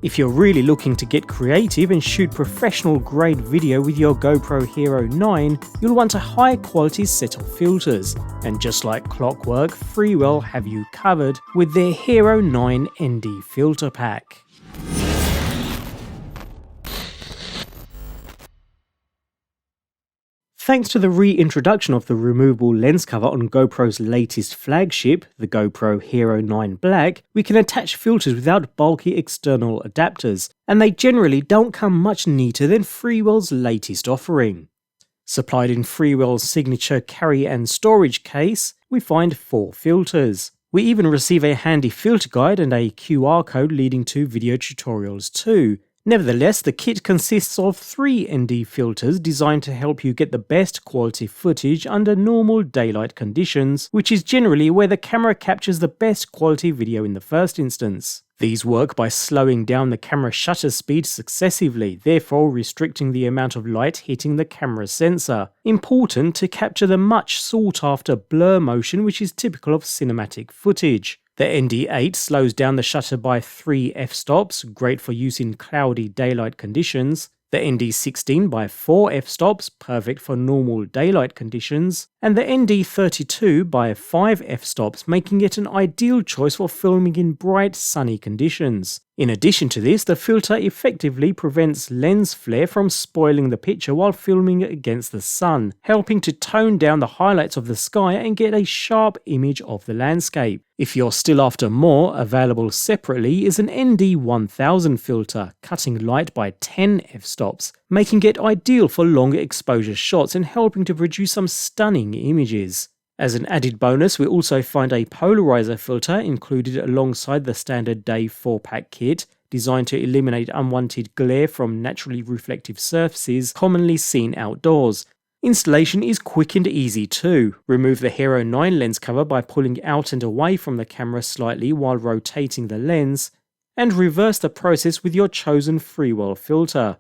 If you're really looking to get creative and shoot professional grade video with your GoPro Hero 9, you'll want a high quality set of filters, and just like clockwork, Freewell have you covered with their Hero 9 ND filter pack. Thanks to the reintroduction of the removable lens cover on GoPro's latest flagship, the GoPro Hero 9 Black, we can attach filters without bulky external adapters, and they generally don't come much neater than Freewell's latest offering. Supplied in Freewell's signature carry and storage case, we find 4 filters. We even receive a handy filter guide and a QR code leading to video tutorials too. Nevertheless, the kit consists of 3 ND filters designed to help you get the best quality footage under normal daylight conditions, which is generally where the camera captures the best quality video in the first instance. These work by slowing down the camera shutter speed successively, therefore restricting the amount of light hitting the camera sensor, important to capture the much sought after blur motion which is typical of cinematic footage. The ND8 slows down the shutter by 3 f-stops, great for use in cloudy daylight conditions. The ND16 by 4 f-stops, perfect for normal daylight conditions. And the ND32 by 5 f-stops, making it an ideal choice for filming in bright sunny conditions. In addition to this, the filter effectively prevents lens flare from spoiling the picture while filming against the sun, helping to tone down the highlights of the sky and get a sharp image of the landscape. If you're still after more, available separately is an ND1000 filter, cutting light by 10 f-stops, making it ideal for longer exposure shots and helping to produce some stunning images. As an added bonus, we also find a Polariser filter included alongside the standard Day 4-pack kit, designed to eliminate unwanted glare from naturally reflective surfaces commonly seen outdoors. Installation is quick and easy too. Remove the Hero 9 lens cover by pulling out and away from the camera slightly while rotating the lens, and reverse the process with your chosen Freewell filter.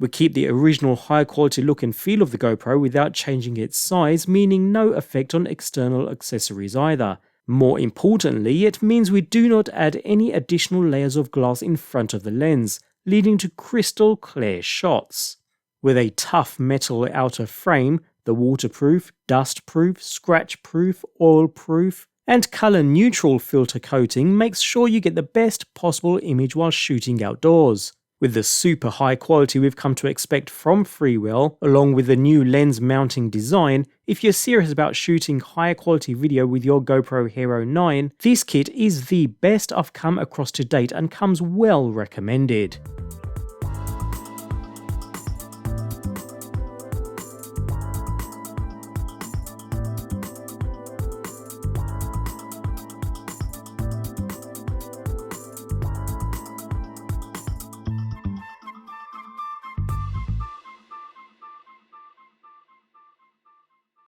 We keep the original high quality look and feel of the GoPro without changing its size, meaning no effect on external accessories either. More importantly, it means we do not add any additional layers of glass in front of the lens, leading to crystal clear shots. With a tough metal outer frame, the waterproof, dustproof, scratch-proof, oil-proof, and color-neutral filter coating makes sure you get the best possible image while shooting outdoors. With the super high quality we've come to expect from Freewell, along with the new lens mounting design, if you're serious about shooting higher quality video with your GoPro Hero 9, this kit is the best I've come across to date and comes well recommended.